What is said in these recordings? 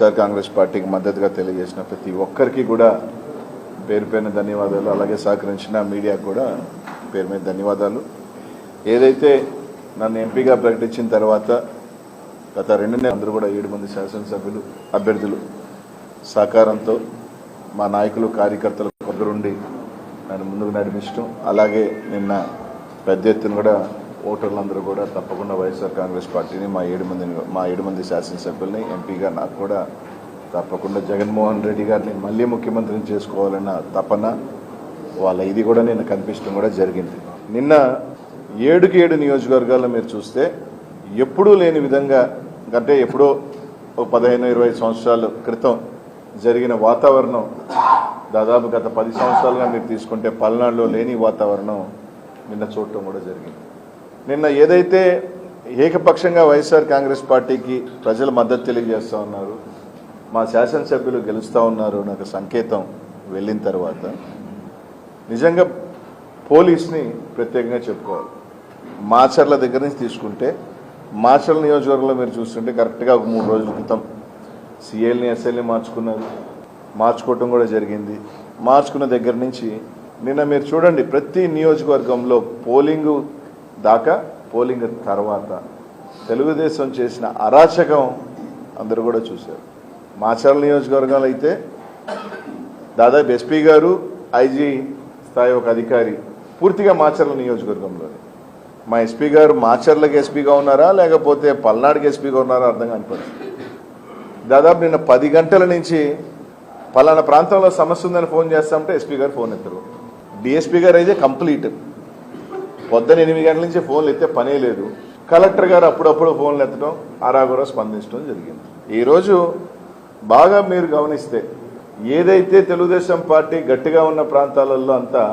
వైఎస్ఆర్ కాంగ్రెస్ పార్టీకి మద్దతుగా తెలియజేసిన ప్రతి ఒక్కరికి కూడా పేరు పేరున ధన్యవాదాలు. అలాగే సహకరించిన మీడియాకు కూడా పేరు మీద ధన్యవాదాలు. ఏదైతే నన్ను ఎంపీగా ప్రకటించిన తర్వాత గత 2 నెలలు అందరూ కూడా 7 మంది శాసనసభ్యులు అభ్యర్థులు సహకారంతో మా నాయకులు కార్యకర్తలు దగ్గరుండి నన్ను ముందుకు నడిపించడం, అలాగే నిన్న పెద్ద ఎత్తున కూడా ఓటర్లందరూ కూడా తప్పకుండా వైఎస్ఆర్ కాంగ్రెస్ పార్టీని మా 7 మంది శాసనసభ్యుల్ని ఎంపీగా నాకు కూడా తప్పకుండా జగన్మోహన్ రెడ్డి గారిని మళ్ళీ ముఖ్యమంత్రిని చేసుకోవాలన్న తపన వాళ్ళ ఇది కూడా నేను కనిపించడం కూడా జరిగింది. నిన్న 7 నియోజకవర్గాల్లో మీరు చూస్తే ఎప్పుడూ లేని విధంగా, అంటే ఎప్పుడో 15-20 సంవత్సరాల క్రితం జరిగిన వాతావరణం దాదాపు గత 10 సంవత్సరాలుగా మీరు తీసుకుంటే పల్నాడులో లేని వాతావరణం నిన్న చూడటం కూడా జరిగింది. నిన్న ఏదైతే ఏకపక్షంగా వైఎస్ఆర్ కాంగ్రెస్ పార్టీకి ప్రజలు మద్దతు తెలియజేస్తూ ఉన్నారు, మా శాసనసభ్యులు గెలుస్తూ ఉన్నారు నాకు సంకేతం వెళ్ళిన తర్వాత నిజంగా పోలీస్ని ప్రత్యేకంగా చెప్పుకోవాలి. మాచర్ల దగ్గర నుంచి తీసుకుంటే మాచర్ల నియోజకవర్గంలో మీరు చూస్తుంటే కరెక్ట్గా ఒక 3 రోజుల క్రితం సిఎల్ని ఎస్ఎల్ని మార్చుకోవటం కూడా జరిగింది. మార్చుకున్న దగ్గర నుంచి నిన్న మీరు చూడండి ప్రతి నియోజకవర్గంలో పోలింగ్ దాకా పోలింగ్ తర్వాత తెలుగుదేశం చేసిన అరాచకం అందరూ కూడా చూశారు. మాచర్ల నియోజకవర్గాలు అయితే దాదాపు ఎస్పీ గారు ఐజీ స్థాయి ఒక అధికారి పూర్తిగా మాచర్ల నియోజకవర్గంలోనే. మా ఎస్పీ గారు మాచర్లకి ఎస్పీగా ఉన్నారా లేకపోతే పల్నాడుకి ఎస్పీగా ఉన్నారా అర్థం కాని పరిస్థితి. దాదాపు నిన్న 10 గంటల నుంచి పలానా ప్రాంతంలో సమస్య ఉందని ఫోన్ చేస్తామంటే ఎస్పీ గారు ఫోన్ ఎత్తరు. డిఎస్పీ గారు అయితే కంప్లీట్ పొద్దున్న 8 గంటల నుంచి ఫోన్లు ఎత్తే పనే లేదు. కలెక్టర్ గారు అప్పుడప్పుడు ఫోన్లు ఎత్తడం ఆరాగోరా స్పందించడం జరిగింది. ఈరోజు బాగా మీరు గమనిస్తే ఏదైతే తెలుగుదేశం పార్టీ గట్టిగా ఉన్న ప్రాంతాలలో అంతా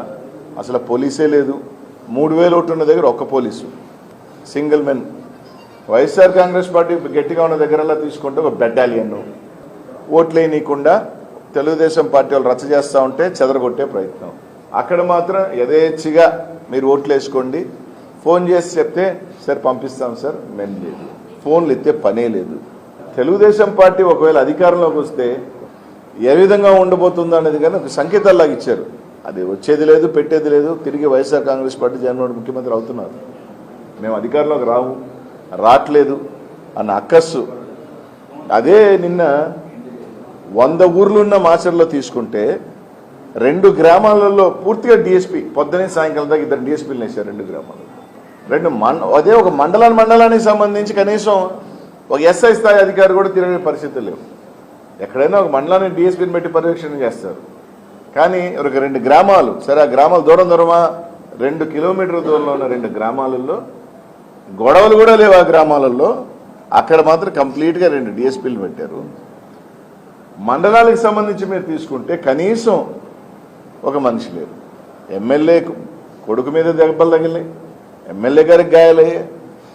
అసలు పోలీసే లేదు. 3000 ఓట్లు ఉన్న దగ్గర ఒక్క police single men. YSR Congress party గట్టిగా ఉన్న దగ్గరలా తీసుకుంటే ఒక బెటాలియన్ ఓట్లేయనీయకుండా తెలుగుదేశం పార్టీ వాళ్ళు రచ్చ చేస్తూ ఉంటే చెదరగొట్టే ప్రయత్నం. అక్కడ మాత్రం యథేచ్ఛగా మీరు ఓట్లు వేసుకోండి, ఫోన్ చేసి చెప్తే సార్ పంపిస్తాం సార్, మెన్ లేదు, ఫోన్లు ఎత్తే పనే లేదు. తెలుగుదేశం పార్టీ ఒకవేళ అధికారంలోకి వస్తే ఏ విధంగా ఉండబోతుందో అనేది కానీ ఒక సంకేతాల్లాగా ఇచ్చారు. అది వచ్చేది లేదు, పెట్టేది లేదు. తిరిగి వైఎస్ఆర్ కాంగ్రెస్ పార్టీ జగన్మోహన్ ముఖ్యమంత్రి అవుతున్నారు. మేము అధికారంలోకి రావట్లేదు అన్న అక్కస్సు. అదే నిన్న 100 ఊర్లున్న మాచర్లో తీసుకుంటే 2 గ్రామాలలో పూర్తిగా డిఎస్పీ పొద్దునే సాయంకాలం దాకా 2 డిఎస్పీలు వేశారు 2 గ్రామాలు. అదే ఒక మండలానికి సంబంధించి కనీసం ఒక ఎస్ఐ స్థాయి అధికారి కూడా తిరిగే పరిస్థితులు లేవు. ఎక్కడైనా ఒక మండలాన్ని డిఎస్పీని పెట్టి పర్యవేక్షణ చేస్తారు. కానీ ఒక 2 గ్రామాలు, సరే ఆ గ్రామాలు దూరమా 2 కిలోమీటర్ల దూరంలో ఉన్న 2 గ్రామాలలో గొడవలు కూడా లేవు. ఆ గ్రామాలలో అక్కడ మాత్రం కంప్లీట్గా 2 డిఎస్పీలు పెట్టారు. మండలాలకు సంబంధించి మీరు తీసుకుంటే కనీసం ఒక మనిషి లేరు. ఎమ్మెల్యే కొడుకు మీద దెబ్బలు తగిలినాయి, ఎమ్మెల్యే గారికి గాయాలయ్యాయి.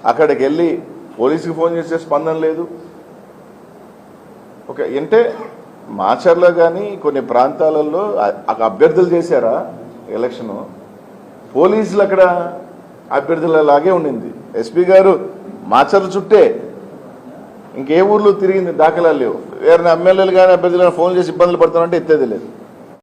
అక్కడికి వెళ్ళి పోలీసుకి ఫోన్ చేసే స్పందన లేదు. అంటే మాచర్లో కానీ కొన్ని ప్రాంతాలలో అభ్యర్థులు చేశారా ఎలక్షను, పోలీసులు అక్కడ అభ్యర్థులలాగే ఉండింది. ఎస్పీ గారు మాచర్ల చుట్టే ఇంకే ఊర్లో తిరిగింది దాఖలాలు లేవు. వేరే ఎమ్మెల్యేలు కానీ అభ్యర్థులు కానీ ఫోన్ చేసి ఇబ్బందులు పడుతున్నారంటే ఎత్తేది లేదు.